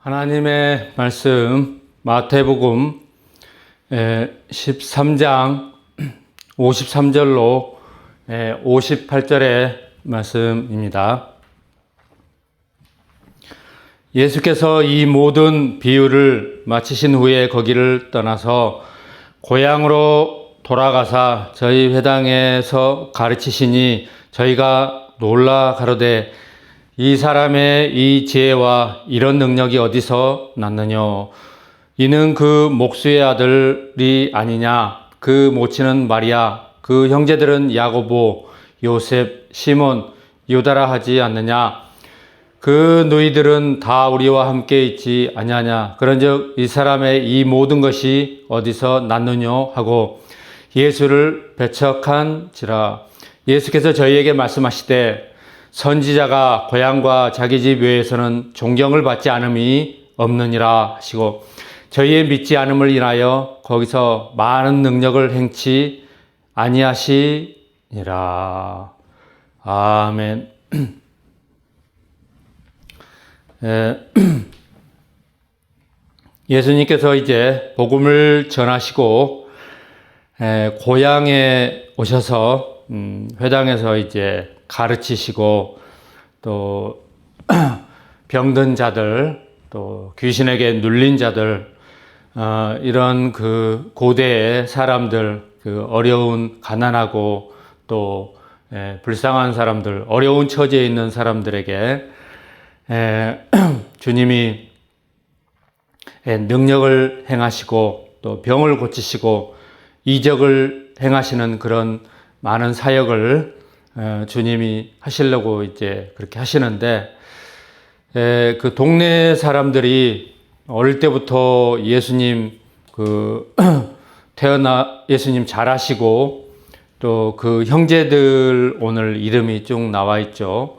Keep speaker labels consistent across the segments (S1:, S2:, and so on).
S1: 하나님의 말씀 마태복음 13장 53절로 58절의 말씀입니다. 예수께서 이 모든 비유를 마치신 후에 거기를 떠나서 고향으로 돌아가사 저희 회당에서 가르치시니 저희가 놀라 가로되 이 사람의 이 지혜와 이런 능력이 어디서 났느냐? 이는 그 목수의 아들이 아니냐? 그 모친은 마리아, 그 형제들은 야고보, 요셉, 시몬, 유다라 하지 않느냐? 그 너희들은 다 우리와 함께 있지 아니하냐? 그런즉 이 사람의 이 모든 것이 어디서 났느냐? 하고 예수를 배척한지라. 예수께서 저희에게 말씀하시되 선지자가 고향과 자기 집 외에서는 존경을 받지 않음이 없느니라 하시고 저희의 믿지 않음을 인하여 거기서 많은 능력을 행치 아니하시니라. 아멘. 예수님께서 이제 복음을 전하시고 고향에 오셔서 회당에서 이제 가르치시고 또 병든 자들 또 귀신에게 눌린 자들 이런 그 고대의 사람들 그 어려운 가난하고 또 불쌍한 사람들 어려운 처지에 있는 사람들에게 주님이 능력을 행하시고 또 병을 고치시고 이적을 행하시는 그런 많은 사역을 주님이 하시려고 이제 그렇게 하시는데 그 동네 사람들이 어릴 때부터 예수님 예수님 잘하시고 또 그 형제들 오늘 이름이 쭉 나와 있죠.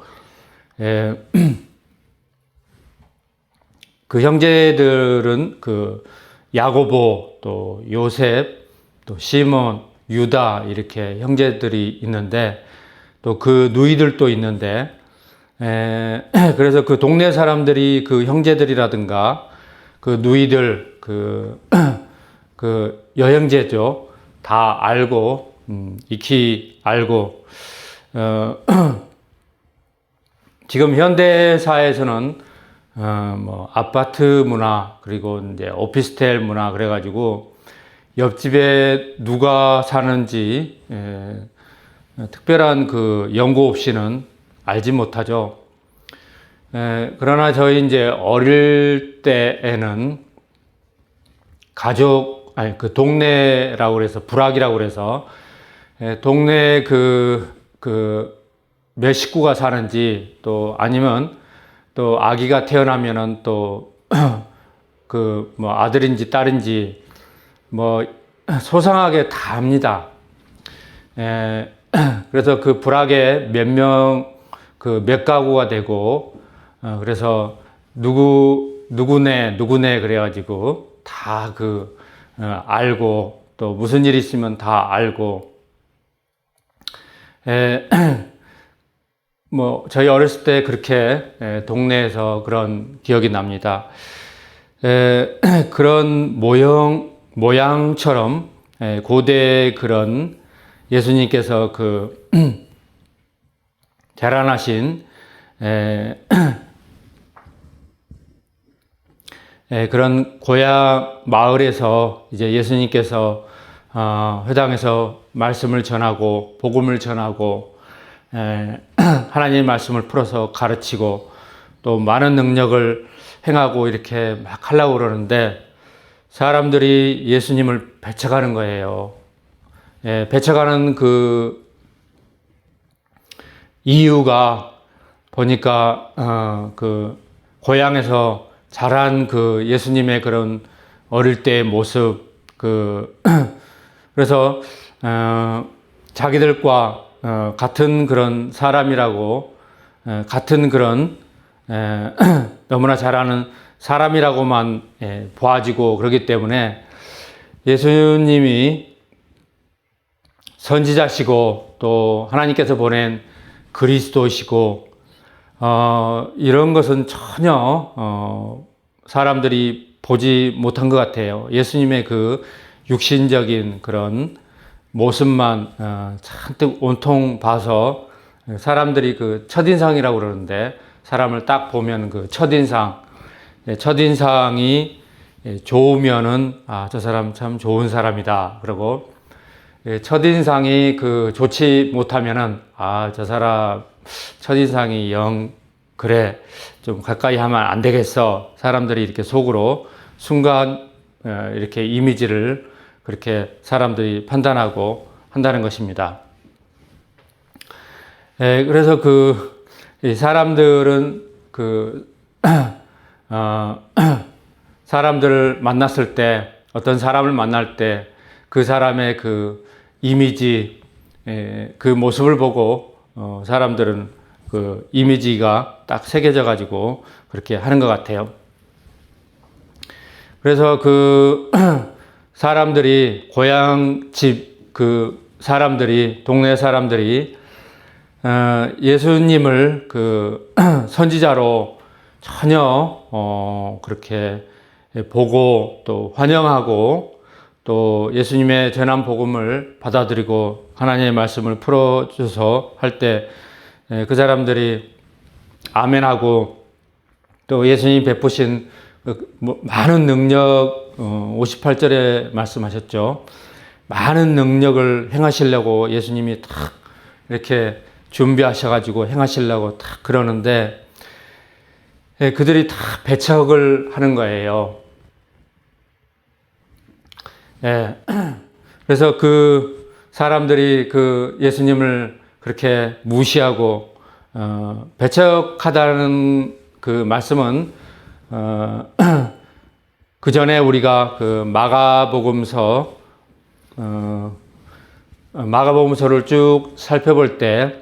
S1: 그 형제들은 그 야고보 또 요셉 또 시몬 유다 이렇게 형제들이 있는데 또 그 누이들도 있는데 그래서 그 동네 사람들이 그 형제들이라든가 그 누이들 그 여형제죠 다 알고 익히 알고 지금 현대사에서는 뭐 아파트 문화 그리고 이제 오피스텔 문화 그래가지고 옆집에 누가 사는지 특별한 그 연고 없이는 알지 못하죠. 그러나 저희 이제 어릴 때에는 그 동네라고 그래서 부락이라고 그래서 동네 몇 식구가 사는지 또 아니면 또 아기가 태어나면은 또 뭐 아들인지 딸인지 뭐 소상하게 다 압니다. 그래서 그 부락에 몇 가구가 되고, 그래서 누구네 그래가지고 다 알고, 또 무슨 일 있으면 다 알고, 뭐, 저희 어렸을 때 그렇게 동네에서 그런 기억이 납니다. 그런 모양처럼 고대 그런 예수님께서 자라나신 그런 고향 마을에서 이제 예수님께서 회당에서 말씀을 전하고 복음을 전하고 하나님의 말씀을 풀어서 가르치고 또 많은 능력을 행하고 이렇게 막 하려고 그러는데 사람들이 예수님을 배척하는 거예요. 배척하는 그 이유가 보니까 그 고향에서 자란 그 예수님의 그런 어릴 때의 모습 그래서 자기들과 같은 그런 사람이라고 같은 그런 너무나 잘하는 사람이라고만 보아지고 그러기 때문에 예수님이 선지자시고 또 하나님께서 보낸 그리스도시고 이런 것은 전혀 사람들이 보지 못한 것 같아요. 예수님의 그 육신적인 그런 모습만 잔뜩 온통 봐서 사람들이 그 첫인상이라고 그러는데 사람을 딱 보면 그 첫인상이 좋으면은 저 사람 참 좋은 사람이다. 그러고 첫인상이 그 좋지 못하면은 저 사람 첫인상이 영 그래 좀 가까이 하면 안 되겠어. 사람들이 이렇게 속으로 순간 이렇게 이미지를 그렇게 사람들이 판단하고 한다는 것입니다. 그래서 그 사람들은 그 사람들을 만났을 때 어떤 사람을 만날 때 그 사람의 그 이미지 그 모습을 보고 사람들은 그 이미지가 딱 새겨져 가지고 그렇게 하는 것 같아요. 그래서 그 사람들이 고향집 그 사람들이 동네 사람들이 예수님을 그 선지자로 전혀 그렇게 보고 또 환영하고 또 예수님의 전한 복음을 받아들이고 하나님의 말씀을 풀어줘서 할 때 그 사람들이 아멘하고 또 예수님이 베푸신 많은 능력 58절에 말씀하셨죠. 많은 능력을 행하시려고 예수님이 딱 이렇게 준비하셔가지고 행하시려고 딱 그러는데 그들이 다 배척을 하는 거예요. 그래서 그 사람들이 그 예수님을 그렇게 무시하고 배척하다는 그 말씀은 그 전에 우리가 그 마가복음서를 쭉 살펴볼 때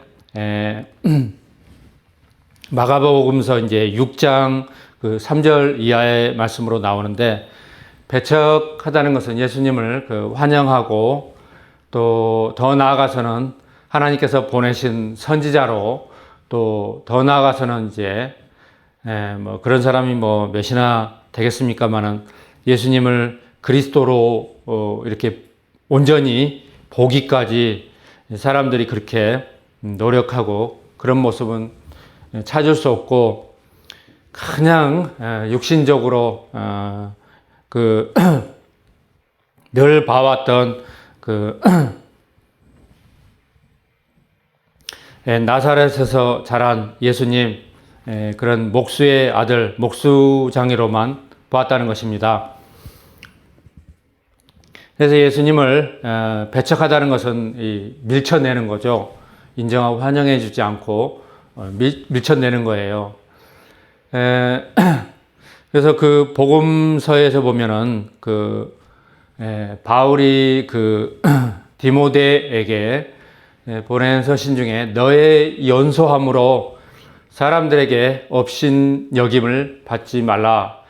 S1: 마가복음서 이제 6장 그 3절 이하의 말씀으로 나오는데 배척하다는 것은 예수님을 그 환영하고 또 더 나아가서는 하나님께서 보내신 선지자로 또 더 나아가서는 이제 뭐 그런 사람이 뭐 몇이나 되겠습니까마는 예수님을 그리스도로 이렇게 온전히 보기까지 사람들이 그렇게 노력하고 그런 모습은 찾을 수 없고 그냥 육신적으로 그 늘 봐왔던 그 나사렛에서 자란 예수님 그런 목수의 아들 목수장이로만 보았다는 것입니다. 그래서 예수님을 배척하다는 것은 밀쳐내는 거죠. 인정하고 환영해 주지 않고 밀쳐내는 거예요. 그래서 그 복음서에서 보면은 그 바울이 그 디모데에게 보낸 서신 중에 너의 연소함으로 사람들에게 업신여김을 받지 말라.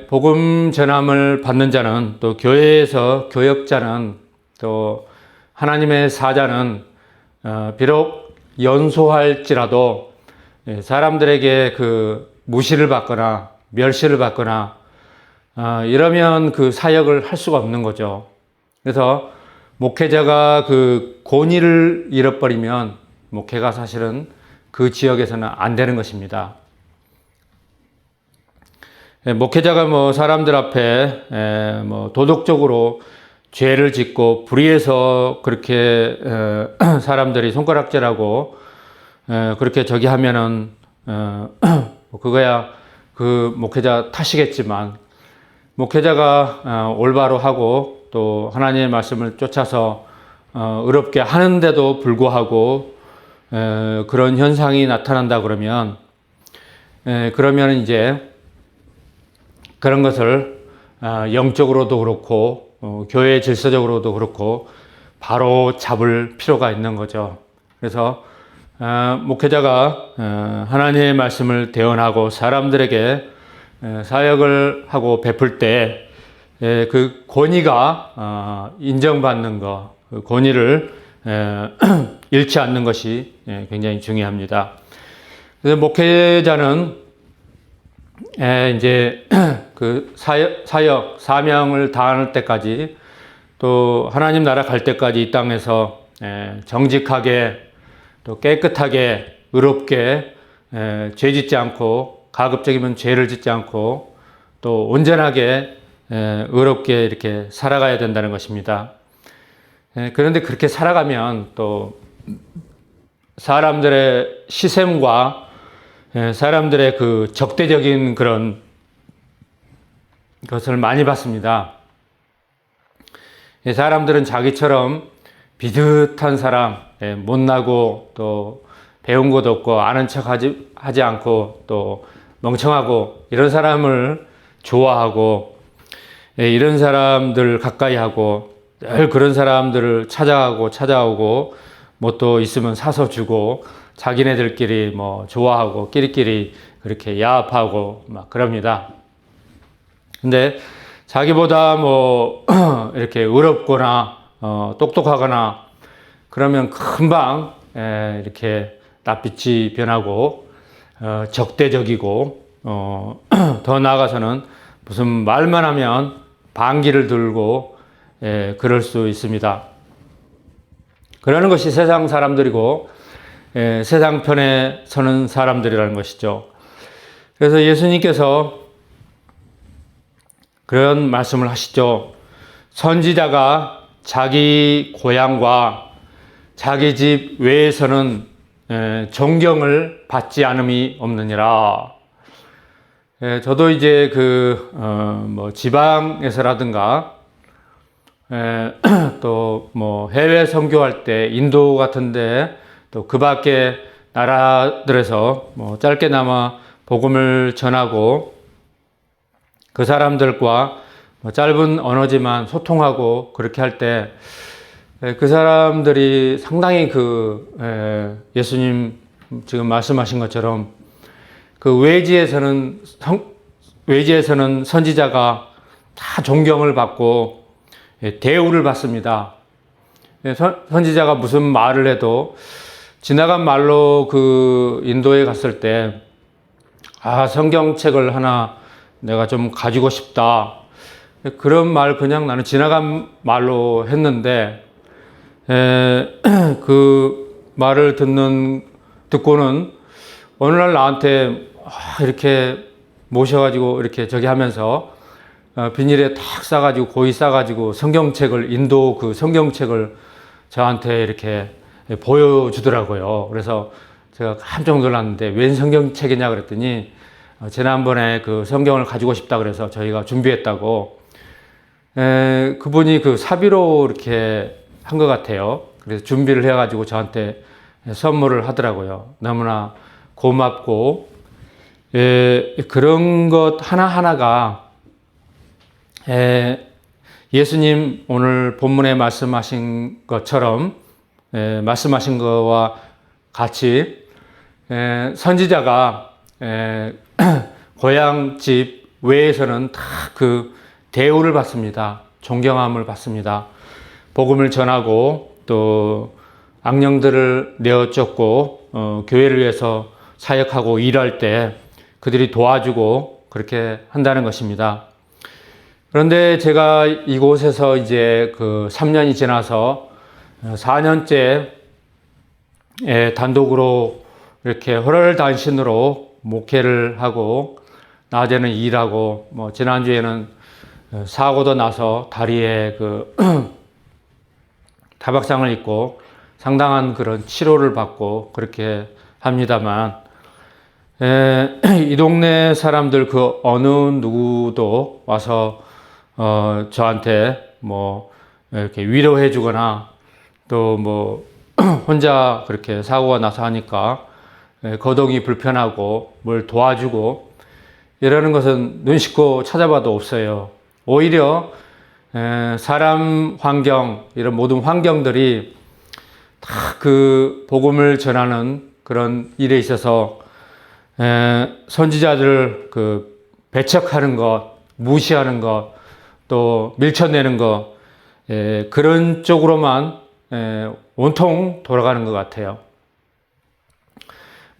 S1: 복음 전함을 받는 자는 또 교회에서 교역자는 또 하나님의 사자는 비록 연소할지라도 사람들에게 그 무시를 받거나 멸시를 받거나 이러면 그 사역을 할 수가 없는 거죠. 그래서 목회자가 그 권위를 잃어버리면 목회가 사실은 그 지역에서는 안 되는 것입니다. 목회자가 뭐 사람들 앞에 뭐 도덕적으로 죄를 짓고 불의해서 그렇게 사람들이 손가락질하고 그렇게 저기 하면은 그거야 그 목회자 탓이겠지만 목회자가 올바로 하고 또 하나님의 말씀을 쫓아서 의롭게 하는데도 불구하고 그런 현상이 나타난다 그러면 이제 그런 것을 영적으로도 그렇고 교회 질서적으로도 그렇고 바로 잡을 필요가 있는 거죠. 그래서 목회자가 하나님의 말씀을 대언하고 사람들에게 사역을 하고 베풀 때 그 권위가 인정받는 것, 그 권위를 잃지 않는 것이 굉장히 중요합니다. 그래서 목회자는 이제 그 사명을 다할 때까지 또 하나님 나라 갈 때까지 이 땅에서 정직하게 또 깨끗하게 의롭게 죄 짓지 않고 가급적이면 죄를 짓지 않고 또 온전하게 의롭게 이렇게 살아가야 된다는 것입니다. 그런데 그렇게 살아가면 또 사람들의 시샘과 사람들의 그 적대적인 그런 것을 많이 받습니다. 사람들은 자기처럼 비슷한 사람, 못나고 또 배운 것도 없고 아는 척 하지 않고 또 멍청하고 이런 사람을 좋아하고 이런 사람들 가까이 하고 늘 그런 사람들을 찾아오고 뭐 또 있으면 사서 주고 자기네들끼리 뭐 좋아하고 끼리끼리 그렇게 야합하고 막 그럽니다. 근데 자기보다 뭐 이렇게 의롭거나 똑똑하거나 그러면 금방 이렇게 낯빛이 변하고 적대적이고 더 나아가서는 무슨 말만 하면 반기를 들고 그럴 수 있습니다. 그러는 것이 세상 사람들이고 세상 편에 서는 사람들이라는 것이죠. 그래서 예수님께서 그런 말씀을 하시죠. 선지자가 자기 고향과 자기 집 외에서는 존경을 받지 않음이 없느니라. 저도 이제 뭐 지방에서라든가 또 뭐 해외 선교할 때 인도 같은데 또 그 밖에 나라들에서 뭐 짧게나마 복음을 전하고 그 사람들과 뭐 짧은 언어지만 소통하고 그렇게 할 때 그 사람들이 상당히 예수님 지금 말씀하신 것처럼 그 외지에서는 선지자가 다 존경을 받고 대우를 받습니다. 선지자가 무슨 말을 해도 지나간 말로 그 인도에 갔을 때 성경책을 하나 내가 좀 가지고 싶다. 그런 말 그냥 나는 지나간 말로 했는데 그 말을 듣고는 어느 날 나한테 이렇게 모셔가지고 이렇게 저기 하면서 비닐에 탁 싸가지고 고이 싸가지고 인도 그 성경책을 저한테 이렇게 보여주더라고요. 그래서 제가 깜짝 놀랐는데 웬 성경책이냐 그랬더니 지난번에 그 성경을 가지고 싶다 그래서 저희가 준비했다고 그분이 그 사비로 이렇게 한 것 같아요. 그래서 준비를 해가지고 저한테 선물을 하더라고요. 너무나 고맙고 그런 것 하나하나가 예수님 오늘 본문에 말씀하신 것처럼 말씀하신 것과 같이 선지자가 고향 집 외에서는 다 그 대우를 받습니다. 존경함을 받습니다. 복음을 전하고 또 악령들을 내어 쫓고 교회를 위해서 사역하고 일할 때 그들이 도와주고 그렇게 한다는 것입니다. 그런데 제가 이곳에서 이제 그 3년이 지나서 4년째 단독으로 이렇게 헐헐단신으로 목회를 하고 낮에는 일하고 뭐 지난주에는 사고도 나서 다리에 그 타박상을 입고 상당한 그런 치료를 받고 그렇게 합니다만 이 동네 사람들 그 어느 누구도 와서 저한테 뭐 이렇게 위로해 주거나 또 뭐 혼자 그렇게 사고가 나서 하니까 거동이 불편하고 뭘 도와주고 이러는 것은 눈 씻고 찾아봐도 없어요. 오히려 사람 환경 이런 모든 환경들이 다 그 복음을 전하는 그런 일에 있어서 선지자들 그 배척하는 것, 무시하는 것, 또 밀쳐내는 것 그런 쪽으로만 온통 돌아가는 것 같아요.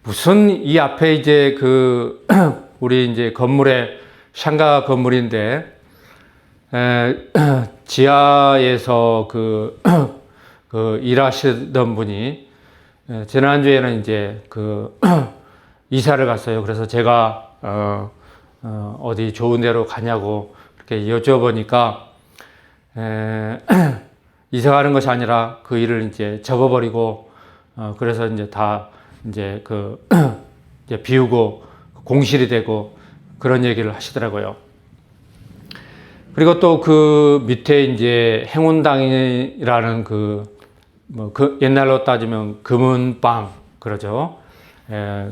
S1: 무슨 이 앞에 이제 그 우리 이제 건물에 샹가 건물인데 지하에서 그 일하시던 분이 지난주에는 이제 이사를 갔어요. 그래서 제가 어디 좋은 데로 가냐고 이렇게 여쭤보니까 이사 가는 것이 아니라 그 일을 이제 접어버리고 그래서 이제 다 이제 이제 비우고 공실이 되고 그런 얘기를 하시더라고요. 그리고 또 그 밑에 이제 행운당이라는 옛날로 따지면 금은방 그러죠.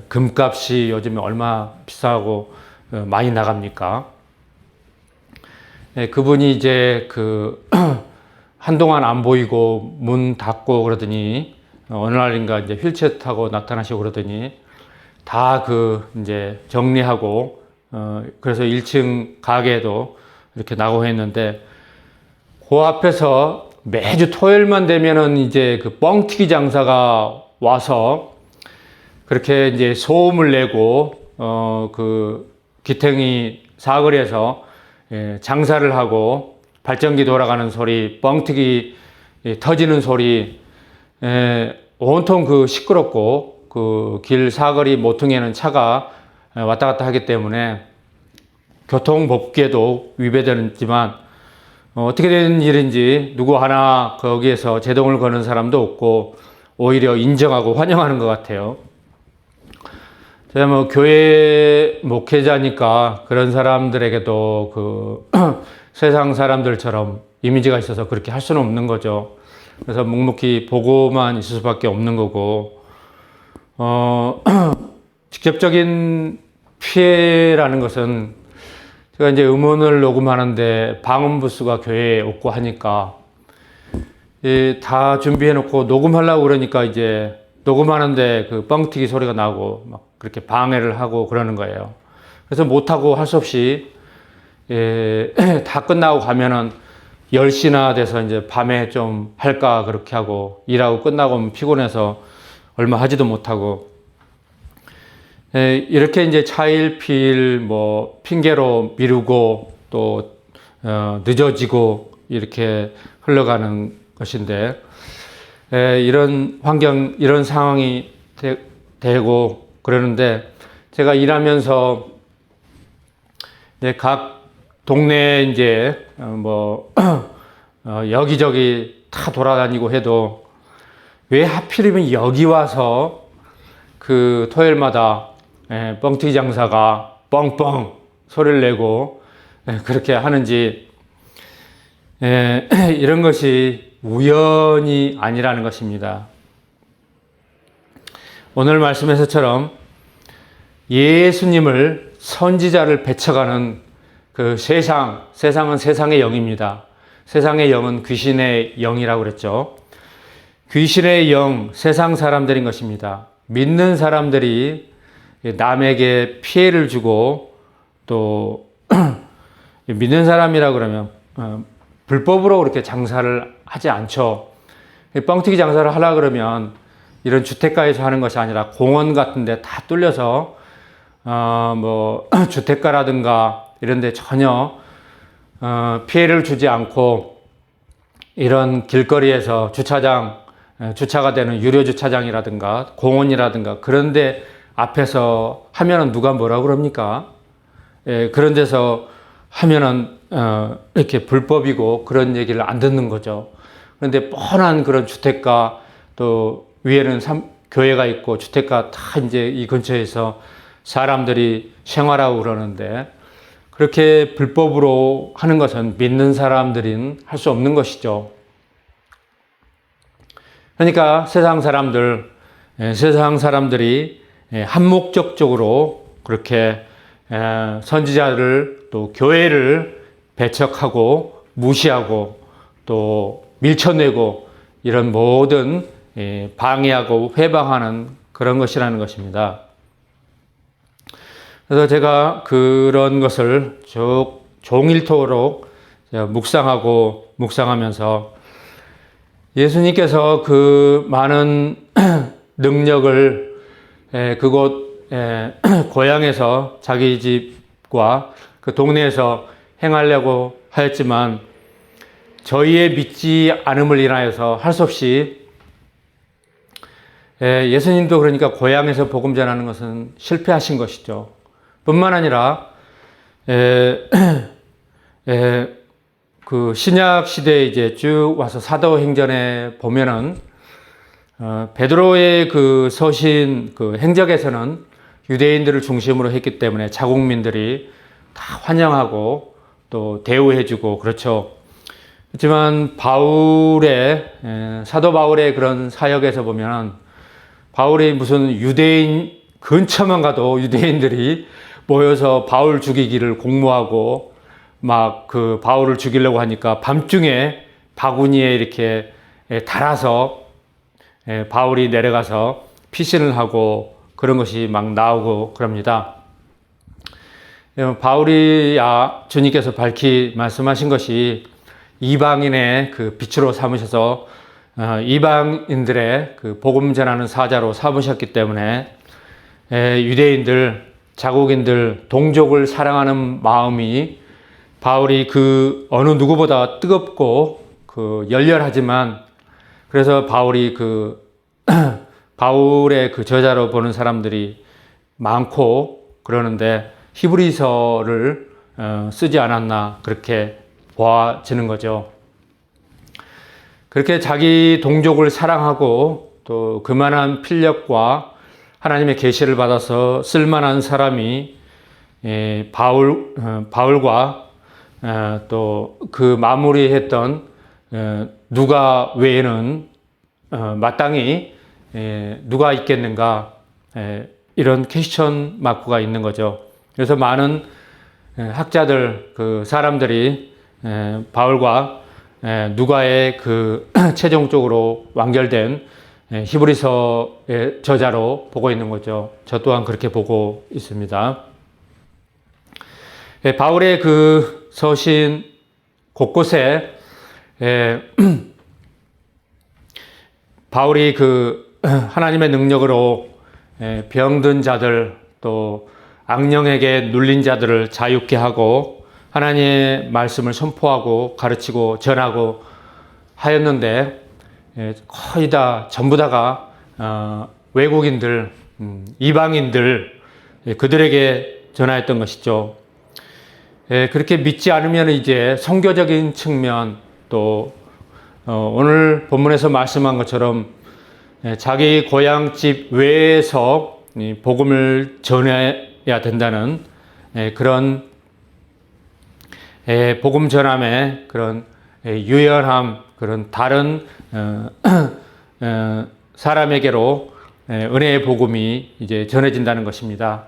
S1: 금값이 요즘에 얼마 비싸고 많이 나갑니까? 그분이 이제 한동안 안 보이고 문 닫고 그러더니 어느 날인가 이제 휠체어 타고 나타나시고 그러더니 다 이제 정리하고 그래서 1층 가게도 이렇게 나고 했는데 그 앞에서 매주 토요일만 되면은 이제 뻥튀기 장사가 와서 그렇게 이제 소음을 내고 기탱이 사거리에서 장사를 하고 발전기 돌아가는 소리, 뻥튀기 터지는 소리, 온통 시끄럽고 길 사거리 모퉁이에는 차가 왔다 갔다 하기 때문에 교통법규에도 위배되지만 어떻게 된 일인지 누구 하나 거기에서 제동을 거는 사람도 없고 오히려 인정하고 환영하는 것 같아요. 제가 교회 목회자니까 그런 사람들에게도 세상 사람들처럼 이미지가 있어서 그렇게 할 수는 없는 거죠. 그래서 묵묵히 보고만 있을 수밖에 없는 거고, 직접적인 피해라는 것은 제가 이제 음원을 녹음하는데 방음 부스가 교회에 없고 하니까 다 준비해 놓고 녹음하려고 그러니까 이제 녹음하는데 뻥튀기 소리가 나고 막 그렇게 방해를 하고 그러는 거예요. 그래서 못하고 할 수 없이 다 끝나고 가면은 10시나 돼서 이제 밤에 좀 할까 그렇게 하고 일하고 끝나고 오면 피곤해서 얼마 하지도 못하고 이렇게 이제 차일피일 핑계로 미루고 또 늦어지고 이렇게 흘러가는 것인데 이런 환경, 이런 상황이 되고 그러는데 제가 일하면서 각 동네 이제 여기저기 다 돌아다니고 해도 왜 하필이면 여기 와서 토요일마다 뻥튀기 장사가 뻥뻥 소리를 내고 그렇게 하는지 이런 것이 우연이 아니라는 것입니다. 오늘 말씀에서처럼 예수님을 선지자를 배척하는 세상은 세상의 영입니다. 세상의 영은 귀신의 영이라고 그랬죠. 귀신의 영, 세상 사람들인 것입니다. 믿는 사람들이 남에게 피해를 주고 또 믿는 사람이라 그러면 불법으로 그렇게 장사를 하지 않죠. 뻥튀기 장사를 하려 그러면 이런 주택가에서 하는 것이 아니라 공원 같은 데 다 뚫려서 주택가라든가 이런 데 전혀 피해를 주지 않고 이런 길거리에서 주차가 되는 유료 주차장이라든가 공원이라든가 그런 데 앞에서 하면은 누가 뭐라 그럽니까? 그런 데서 하면은 이렇게 불법이고 그런 얘기를 안 듣는 거죠. 그런데 뻔한 그런 주택가 또 위에는 교회가 있고 주택가 다 이제 이 근처에서 사람들이 생활하고 그러는데 그렇게 불법으로 하는 것은 믿는 사람들은 할 수 없는 것이죠. 그러니까 세상 사람들이 한목적적으로 그렇게 선지자를 또 교회를 배척하고 무시하고 또 밀쳐내고 이런 모든 방해하고 회방하는 그런 것이라는 것입니다. 그래서 제가 그런 것을 쭉 종일토록 묵상하면서 예수님께서 그 많은 능력을 그곳 고향에서 자기 집과 그 동네에서 행하려고 하였지만 저희의 믿지 않음을 인하여서 할 수 없이 예수님도 그러니까 고향에서 복음 전하는 것은 실패하신 것이죠. 뿐만 아니라 그 신약 시대에 이제 쭉 와서 사도행전에 보면은 베드로의 그 서신 그 행적에서는 유대인들을 중심으로 했기 때문에 자국민들이 다 환영하고 또 대우해주고 그렇죠. 하지만 사도 바울의 그런 사역에서 보면 바울이 무슨 유대인 근처만 가도 유대인들이 모여서 바울 죽이기를 공모하고 막 그 바울을 죽이려고 하니까 밤중에 바구니에 이렇게 달아서 바울이 내려가서 피신을 하고 그런 것이 막 나오고 그럽니다. 바울이 주님께서 밝히 말씀하신 것이 이방인의 그 빛으로 삼으셔서 이방인들의 그 복음 전하는 사자로 삼으셨기 때문에 유대인들, 자국인들, 동족을 사랑하는 마음이 바울이 그 어느 누구보다 뜨겁고 그 열렬하지만 그래서 바울이 바울의 그 저자로 보는 사람들이 많고 그러는데 히브리서를 쓰지 않았나 그렇게 보아지는 거죠. 그렇게 자기 동족을 사랑하고 또 그만한 필력과 하나님의 계시를 받아서 쓸만한 사람이 바울과 또 그 마무리했던 누가 외에는 마땅히 누가 있겠는가 이런 퀘스천 마크가 있는 거죠. 그래서 많은 학자들 그 사람들이 바울과 누가의 그 최종적으로 완결된 히브리서의 저자로 보고 있는 거죠. 저 또한 그렇게 보고 있습니다. 바울의 그 서신 곳곳에 바울이 그 하나님의 능력으로 병든 자들 또 악령에게 눌린 자들을 자유케 하고 하나님의 말씀을 선포하고 가르치고 전하고 하였는데 거의 다 전부 다가 외국인들, 이방인들 그들에게 전하였던 것이죠. 그렇게 믿지 않으면 이제 선교적인 측면 또 오늘 본문에서 말씀한 것처럼 자기 고향집 외에서 복음을 전해야 된다는 그런 복음 전함의 그런 유연함, 그런 다른 사람에게로 은혜의 복음이 이제 전해진다는 것입니다.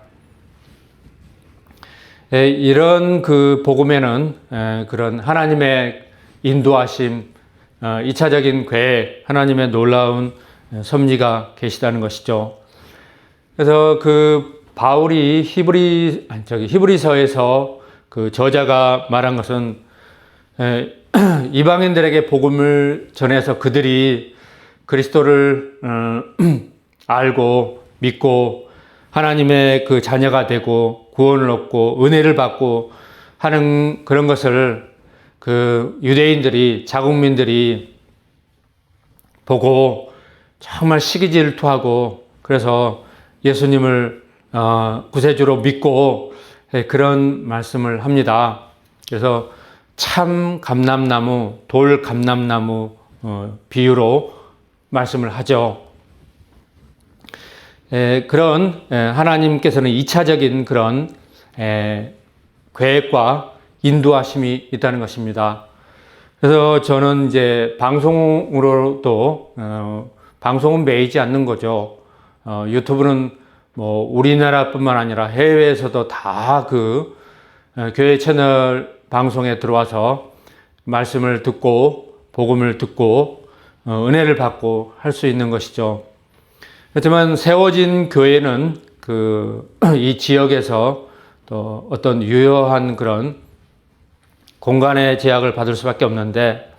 S1: 이런 그 복음에는 그런 하나님의 인도하심, 2차적인 계획, 하나님의 놀라운 섭리가 계시다는 것이죠. 그래서 그 바울이 히브리서에서 그 저자가 말한 것은 이방인들에게 복음을 전해서 그들이 그리스도를 알고 믿고 하나님의 그 자녀가 되고 구원을 얻고 은혜를 받고 하는 그런 것을 그 유대인들이 자국민들이 보고 정말 시기질투하고 그래서 예수님을 구세주로 믿고 그런 말씀을 합니다. 그래서 참 감람나무, 돌 감람나무 비유로 말씀을 하죠. 그런 하나님께서는 2차적인 그런 계획과 인도하심이 있다는 것입니다. 그래서 저는 이제 방송으로도 방송은 매이지 않는 거죠. 유튜브는 뭐 우리나라뿐만 아니라 해외에서도 다 그 교회 채널 방송에 들어와서 말씀을 듣고 복음을 듣고 은혜를 받고 할 수 있는 것이죠. 그렇지만 세워진 교회는 이 지역에서 또 어떤 유효한 그런 공간의 제약을 받을 수밖에 없는데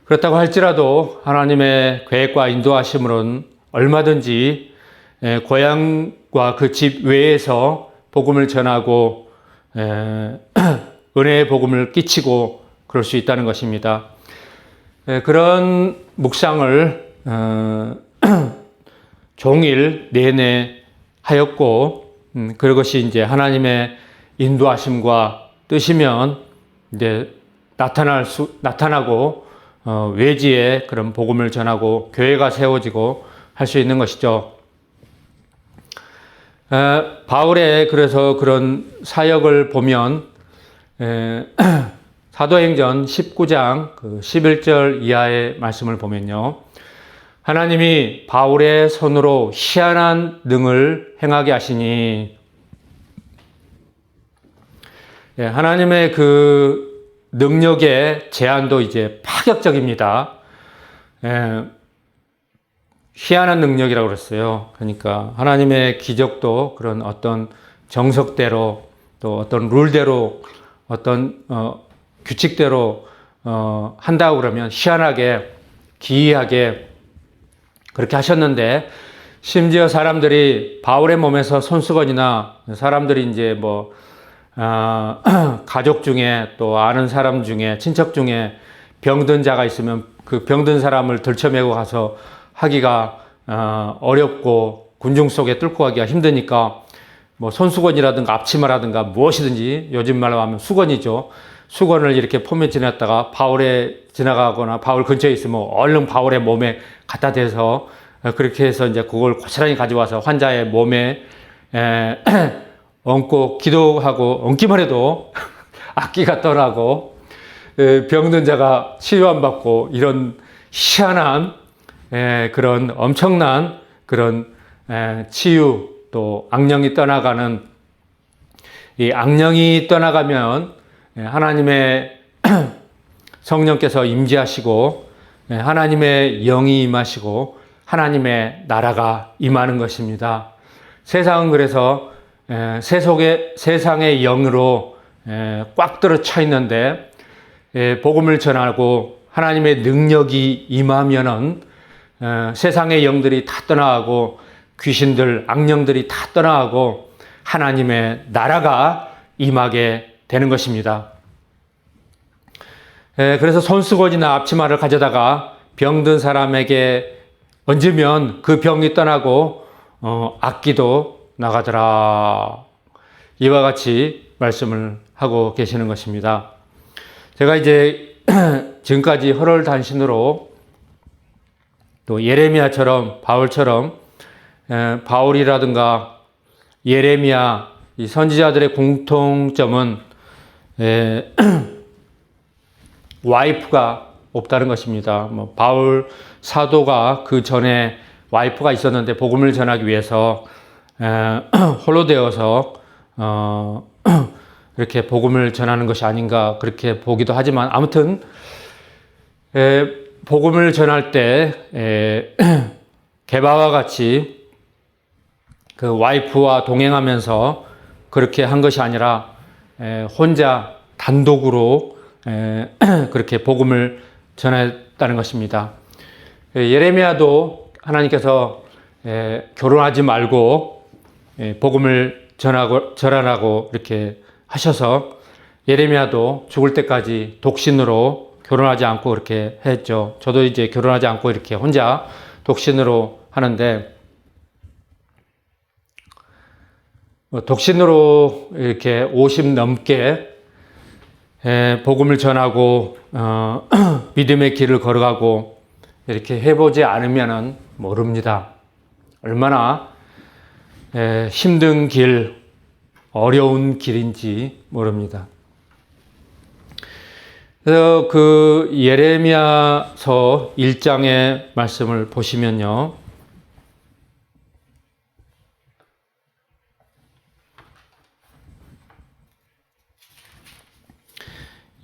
S1: 그렇다고 할지라도 하나님의 계획과 인도하심으로는 얼마든지 고향과 집과 그 집 외에서 복음을 전하고 은혜의 복음을 끼치고 그럴 수 있다는 것입니다. 그런 묵상을 종일 내내 하였고 그것이 이제 하나님의 인도하심과 뜻이면 이제 나타나고 외지에 그런 복음을 전하고 교회가 세워지고 할 수 있는 것이죠. 바울의 그래서 그런 사역을 보면 사도행전 19장 11절 이하의 말씀을 보면요. 하나님이 바울의 손으로 희한한 능을 행하게 하시니 하나님의 그 능력의 제한도 이제 파격적입니다. 희한한 능력이라고 그랬어요. 그러니까 하나님의 기적도 그런 어떤 정석대로 또 어떤 룰대로 어떤 규칙대로 한다고 그러면 희한하게 기이하게 그렇게 하셨는데 심지어 사람들이 바울의 몸에서 손수건이나 사람들이 이제 뭐 가족 중에 또 아는 사람 중에 친척 중에 병든 자가 있으면 그 병든 사람을 들쳐매고 가서 하기가 어렵고 군중 속에 뚫고 가기가 힘드니까 뭐 손수건이라든가 앞치마라든가 무엇이든지 요즘 말로 하면 수건이죠. 수건을 이렇게 포며 지났다가 바울에 지나가거나 바울 근처에 있으면 얼른 바울의 몸에 갖다 대서 그렇게 해서 이제 그걸 고스란히 가져와서 환자의 몸에 얹고 기도하고 얹기만 해도 악기가 떠나고 병든 자가 치유 안 받고 이런 희한한 그런 엄청난 그런 치유 또 악령이 떠나가는 이 악령이 떠나가면 하나님의 성령께서 임재하시고 하나님의 영이 임하시고 하나님의 나라가 임하는 것입니다. 세상은 그래서 세상의 영으로 꽉 들어차 있는데 복음을 전하고 하나님의 능력이 임하면은 세상의 영들이 다 떠나가고 귀신들, 악령들이 다 떠나가고 하나님의 나라가 임하게 되는 것입니다. 그래서 손수건이나 앞치마를 가져다가 병든 사람에게 얹으면 그 병이 떠나고 악기도 나가더라. 이와 같이 말씀을 하고 계시는 것입니다. 제가 이제 지금까지 헐헐단신으로 또 예레미야처럼 바울처럼 바울이라든가 예레미야 이 선지자들의 공통점은 와이프가 없다는 것입니다. 뭐 바울 사도가 그 전에 와이프가 있었는데 복음을 전하기 위해서 홀로 되어서 이렇게 복음을 전하는 것이 아닌가 그렇게 보기도 하지만 아무튼 복음을 전할 때 게바와 같이 그 와이프와 동행하면서 그렇게 한 것이 아니라 혼자 단독으로 그렇게 복음을 전했다는 것입니다. 예레미야도 하나님께서 결혼하지 말고 복음을 전하라고 이렇게 하셔서 예레미야도 죽을 때까지 독신으로 결혼하지 않고 그렇게 했죠. 저도 이제 결혼하지 않고 이렇게 혼자 독신으로 하는데 독신으로 이렇게 50 넘게 복음을 전하고 믿음의 길을 걸어가고 이렇게 해보지 않으면 모릅니다. 얼마나 힘든 길, 어려운 길인지 모릅니다. 그래서 그 예레미야서 1장의 말씀을 보시면요.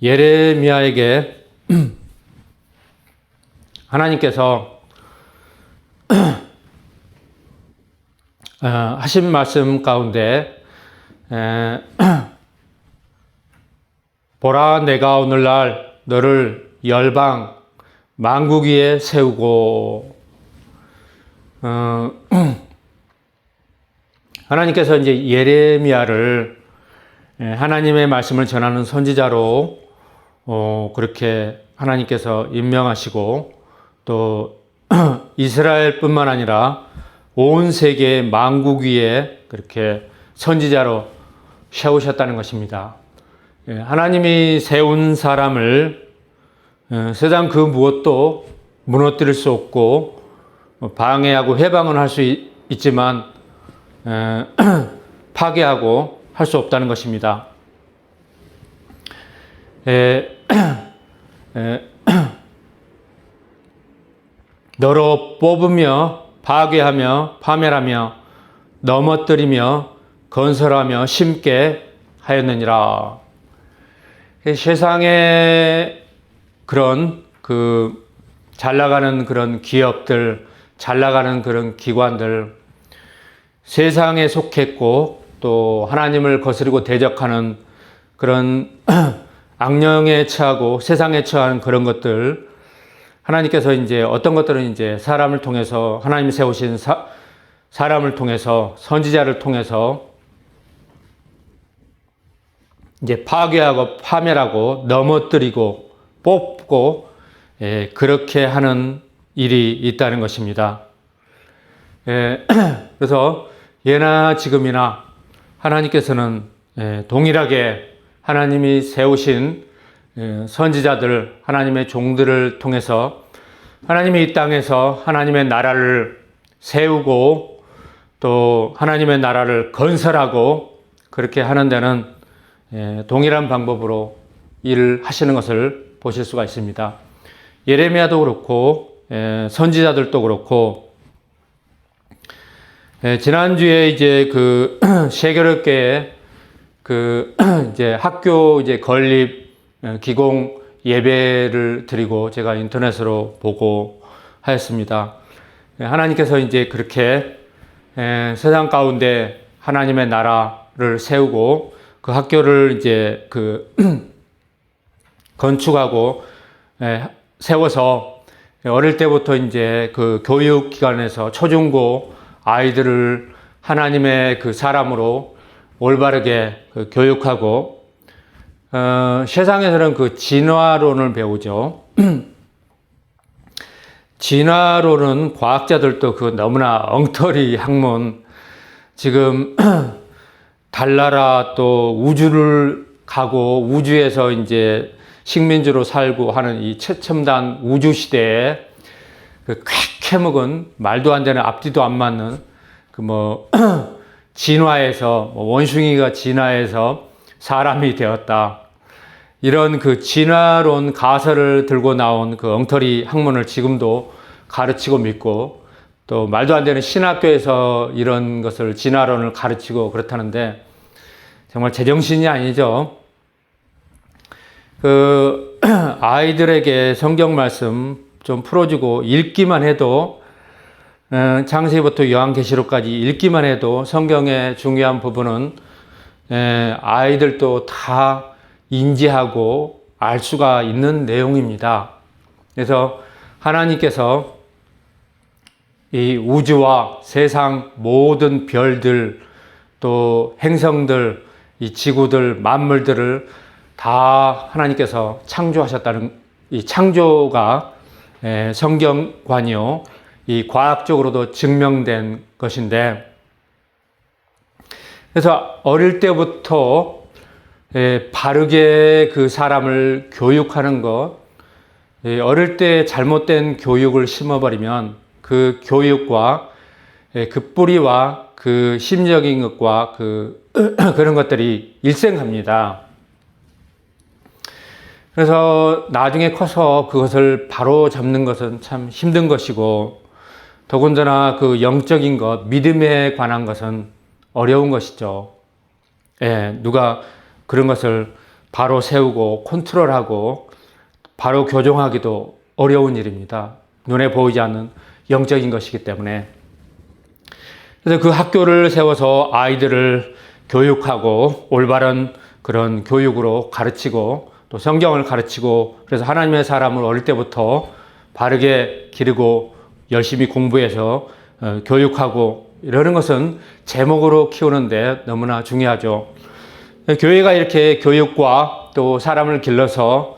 S1: 예레미야에게 하나님께서 하신 말씀 가운데 보라 내가 오늘날 너를 열방 만국 위에 세우고 하나님께서 이제 예레미야를 하나님의 말씀을 전하는 선지자로 그렇게 하나님께서 임명하시고 또 이스라엘뿐만 아니라 온 세계 만국 위에 그렇게 선지자로 세우셨다는 것입니다. 하나님이 세운 사람을 세상 그 무엇도 무너뜨릴 수 없고 방해하고 해방은 할 수 있지만 파괴하고 할 수 없다는 것입니다. 너로 뽑으며 파괴하며 파멸하며 넘어뜨리며 건설하며 심게 하였느니라. 세상에 그런 잘 나가는 그런 기업들, 잘 나가는 그런 기관들, 세상에 속했고 또 하나님을 거스르고 대적하는 그런 악령에 처하고 세상에 처한 그런 것들, 하나님께서 이제 어떤 것들은 이제 사람을 통해서 하나님이 세우신 사람을 통해서 선지자를 통해서 이제 파괴하고 파멸하고 넘어뜨리고 뽑고 그렇게 하는 일이 있다는 것입니다. 그래서 예나 지금이나 하나님께서는 동일하게 하나님이 세우신 선지자들, 하나님의 종들을 통해서 하나님이 이 땅에서 하나님의 나라를 세우고 또 하나님의 나라를 건설하고 그렇게 하는 데는 동일한 방법으로 일을 하시는 것을 보실 수가 있습니다. 예레미야도 그렇고 선지자들도 그렇고 지난주에 이제 그 세교롭게 이제 학교 이제 건립 기공 예배를 드리고 제가 인터넷으로 보고 하였습니다. 하나님께서 이제 그렇게 세상 가운데 하나님의 나라를 세우고 그 학교를 이제 건축하고 세워서 어릴 때부터 이제 그 교육기관에서 초중고 아이들을 하나님의 그 사람으로 올바르게 교육하고 세상에서는 그 진화론을 배우죠. 진화론은 과학자들도 그 너무나 엉터리 학문, 지금 달나라 또 우주를 가고 우주에서 이제 식민지로 살고 하는 이 최첨단 우주 시대에 그 쾌먹은 말도 안 되는 앞뒤도 안 맞는 진화해서 원숭이가 진화해서 사람이 되었다. 이런 그 진화론 가설을 들고 나온 그 엉터리 학문을 지금도 가르치고 믿고 또 말도 안 되는 신학교에서 이런 것을 진화론을 가르치고 그렇다는데 정말 제정신이 아니죠. 아이들에게 성경 말씀 좀 풀어주고 읽기만 해도 창세기부터 요한계시록까지 읽기만 해도 성경의 중요한 부분은 아이들도 다 인지하고 알 수가 있는 내용입니다. 그래서 하나님께서 이 우주와 세상 모든 별들 또 행성들 이 지구들 만물들을 다 하나님께서 창조하셨다는 이 창조가 성경관이요 이 과학적으로도 증명된 것인데, 그래서 어릴 때부터 바르게 그 사람을 교육하는 것, 어릴 때 잘못된 교육을 심어버리면 그 교육과 그 뿌리와 그 심적인 것과 그런 것들이 일생합니다. 그래서 나중에 커서 그것을 바로 잡는 것은 참 힘든 것이고, 더군다나 그 영적인 것, 믿음에 관한 것은 어려운 것이죠. 누가 그런 것을 바로 세우고 컨트롤하고 바로 교정하기도 어려운 일입니다. 눈에 보이지 않는 영적인 것이기 때문에. 그래서 그 학교를 세워서 아이들을 교육하고 올바른 그런 교육으로 가르치고 또 성경을 가르치고, 그래서 하나님의 사람을 어릴 때부터 바르게 기르고 열심히 공부해서 교육하고 이러는 것은 제목으로 키우는데 너무나 중요하죠. 교회가 이렇게 교육과 또 사람을 길러서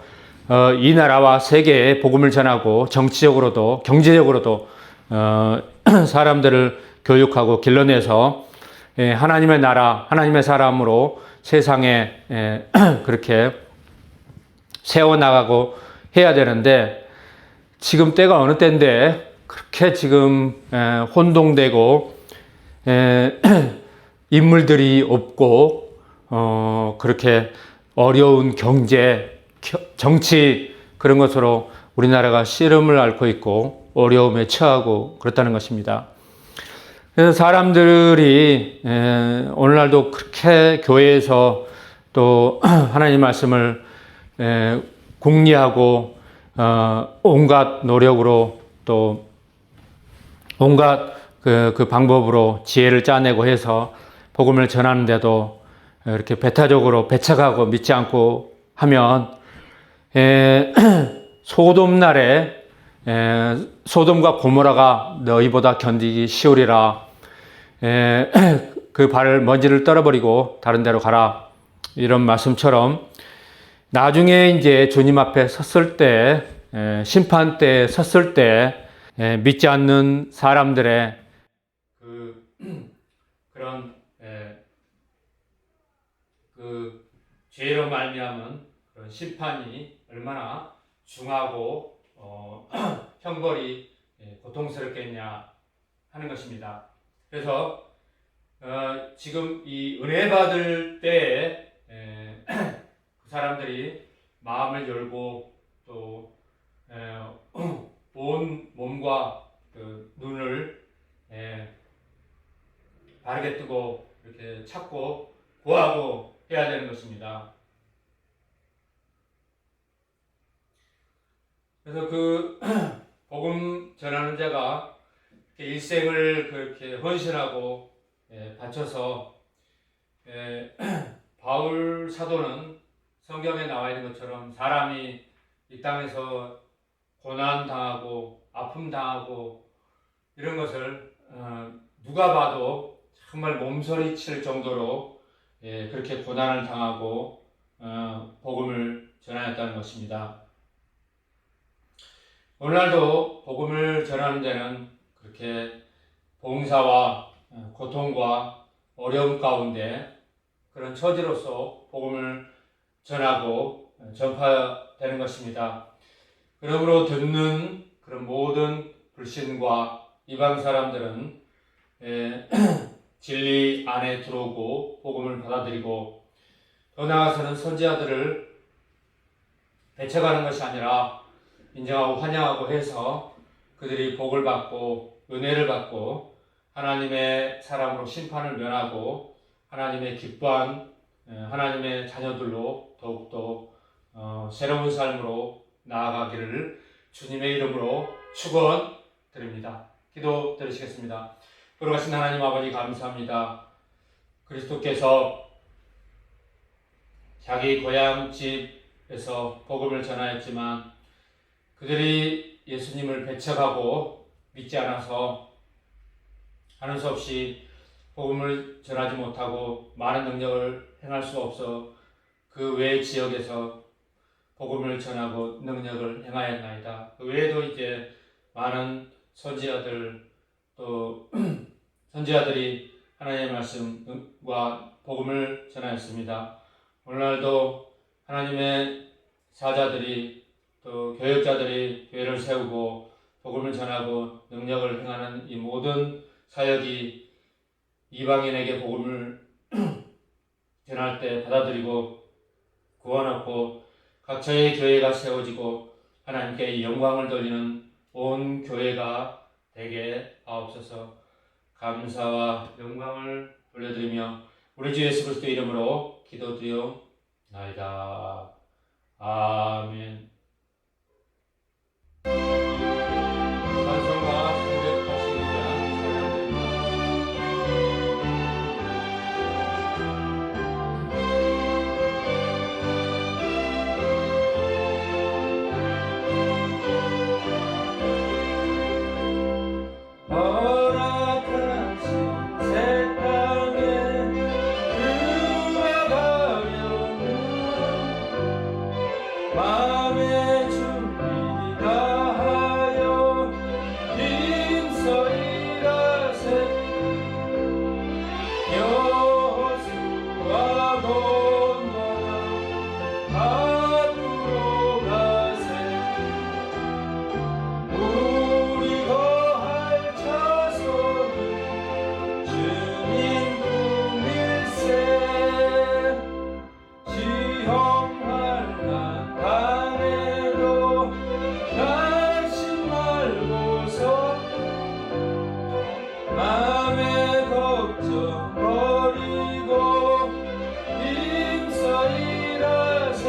S1: 이 나라와 세계에 복음을 전하고 정치적으로도 경제적으로도 사람들을 교육하고 길러내서 하나님의 나라, 하나님의 사람으로 세상에 그렇게 세워나가고 해야 되는데, 지금 때가 어느 때인데 그렇게 지금 혼동되고 인물들이 없고 그렇게 어려운 경제, 정치 그런 것으로 우리나라가 씨름을 앓고 있고 어려움에 처하고 그렇다는 것입니다. 그래서 사람들이 오늘날도 그렇게 교회에서 또 하나님 말씀을 궁리하고 온갖 노력으로 또 온갖 그 방법으로 지혜를 짜내고 해서 복음을 전하는데도 이렇게 배타적으로 배척하고 믿지 않고 하면 소돔 날에 소돔과 고모라가 너희보다 견디기 쉬우리라. 그 발을 먼지를 떨어버리고 다른 데로 가라. 이런 말씀처럼 나중에 이제 주님 앞에 섰을 때, 심판 때 섰을 때 믿지 않는 사람들의 그런 그 죄로 말미암은 그런 심판이 얼마나 중하고 형벌이 고통스럽겠냐 하는 것입니다. 그래서 지금 이 은혜 받을 때에 그 사람들이 마음을 열고 또 온 몸과 그 눈을 바르게 뜨고 이렇게 찾고 구하고 해야 되는 것입니다. 그래서 그 복음 전하는 자가 일생을 그렇게 헌신하고 바쳐서 바울 사도는 성경에 나와 있는 것처럼 사람이 이 땅에서 고난 당하고 아픔 당하고 이런 것을 누가 봐도 정말 몸서리칠 정도로 그렇게 고난을 당하고 복음을 전하였다는 것입니다. 오늘날도 복음을 전하는 데는 그렇게 봉사와 고통과 어려움 가운데 그런 처지로서 복음을 전하고 전파되는 것입니다. 그러므로 듣는 그런 모든 불신과 이방 사람들은 진리 안에 들어오고 복음을 받아들이고 더 나아가서는 선지자들을 배척하는 것이 아니라 인정하고 환영하고 해서 그들이 복을 받고 은혜를 받고 하나님의 사람으로 심판을 면하고 하나님의 기뻐한 하나님의 자녀들로 더욱더 새로운 삶으로 나아가기를 주님의 이름으로 축원드립니다. 기도 드리시겠습니다. 거룩하신 하나님 아버지 감사합니다. 그리스도께서 자기 고향 집에서 복음을 전하였지만 그들이 예수님을 배척하고 믿지 않아서 하는 수 없이 복음을 전하지 못하고 많은 능력을 행할 수 없어 그 외 지역에서 복음을 전하고 능력을 행하였나이다. 그 외에도 이제 많은 선지자들 또 선지자들이 하나님의 말씀과 복음을 전하였습니다. 오늘날도 하나님의 사자들이 또 교역자들이 교회를 세우고 복음을 전하고 능력을 행하는 이 모든 사역이 이방인에게 복음을 전할 때 받아들이고 구원하고 각처의 교회가 세워지고 하나님께 영광을 돌리는 온 교회가 되게 하옵소서. 감사와 영광을 돌려드리며 우리 주 예수 그리스도의 이름으로 기도드리옵나이다. 아멘. 찬송과 고백하시리라. 허락하시 마음의 준비 다하여 힘써 일하세. 여호수아 본받아 앞으로 가세. 우리 거할 자손은 주님 품일세. 시험할 만당해도 낙심 말고서 맘의 걱정 버리고 힘써 일하세.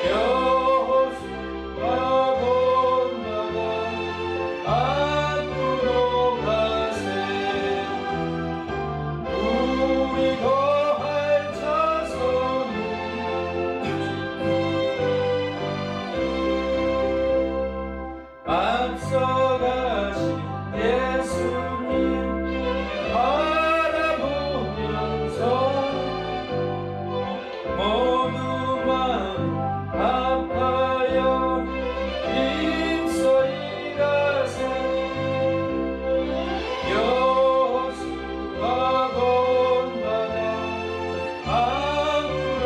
S1: 여호수아 본받아 앞으로 가세. 우리 거할 자손은 앞서가신 예수님 바라보면서 모두 마음 아파요 힘써 일하세. 여호수아 본받아 앞으로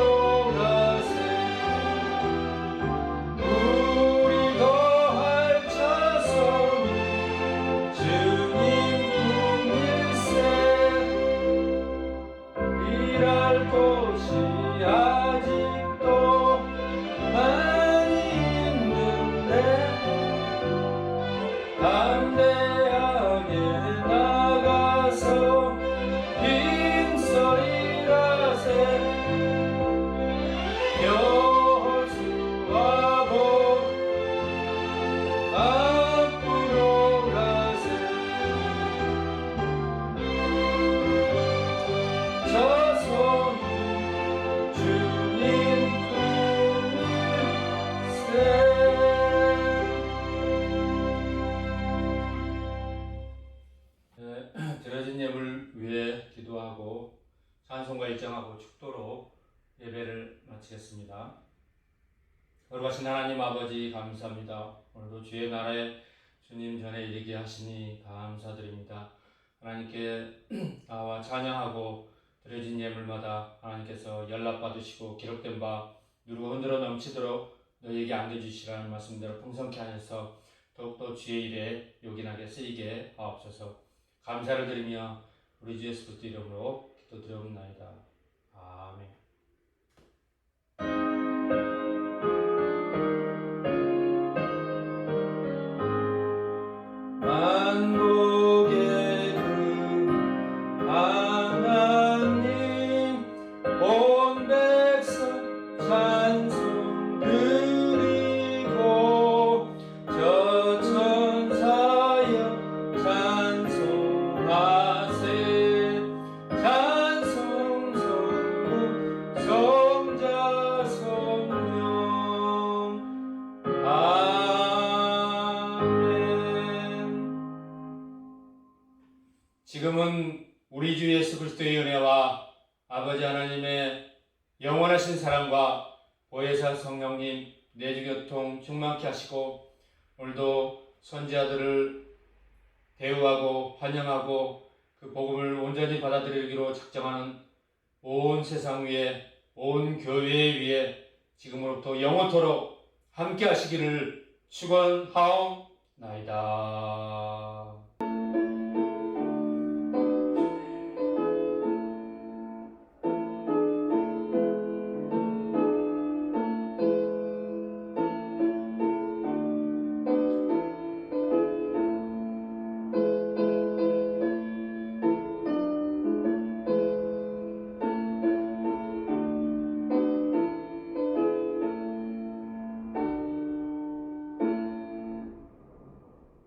S1: 가세. 우리 거할 자손은 주님 품일세. 일할 곳이 아직도 많이 있는데 담대하게 나가서 힘써 일하세. 여호수아 본 앞으로 가세. 자손은 주님 품일세. 드려진 예물 위해 기도하고 찬송과 일정하고 축도로 예배를 마치겠습니다. 거룩하신 하나님 아버지 감사합니다. 오늘도 주의 나라에 주님 전에 이르게 하시니 감사드립니다. 하나님께 나와 찬양하고 드려진 예물마다 하나님께서 연락받으시고 기록된 바 누르고 흔들어 넘치도록 너희에게 안겨주시라는 말씀대로 풍성케 하셔서 더욱더 주의 일에 요긴하게 쓰이게 하옵소서. 감사를 드리며 우리 주 예수 그리스도 이름으로 기도드리옵나이다. 아멘. 만복의 주 하나님 온 백성 찬송 드리고 저 천사여 찬송하세. 찬송 성부 성자 성령 아멘. 지금은 우리 주 예수 그리스도의 은혜와 아버지 하나님의 영원하신 사랑과 보혜사 성령님 내주교통 충만케 하시고 오늘도 선지자들을 대우하고 환영하고 그 복음을 온전히 받아들이기로 작정하는 온 세상 위에 온 교회 위에 지금으로부터 영원토록 함께 하시기를 축원하옵나이다.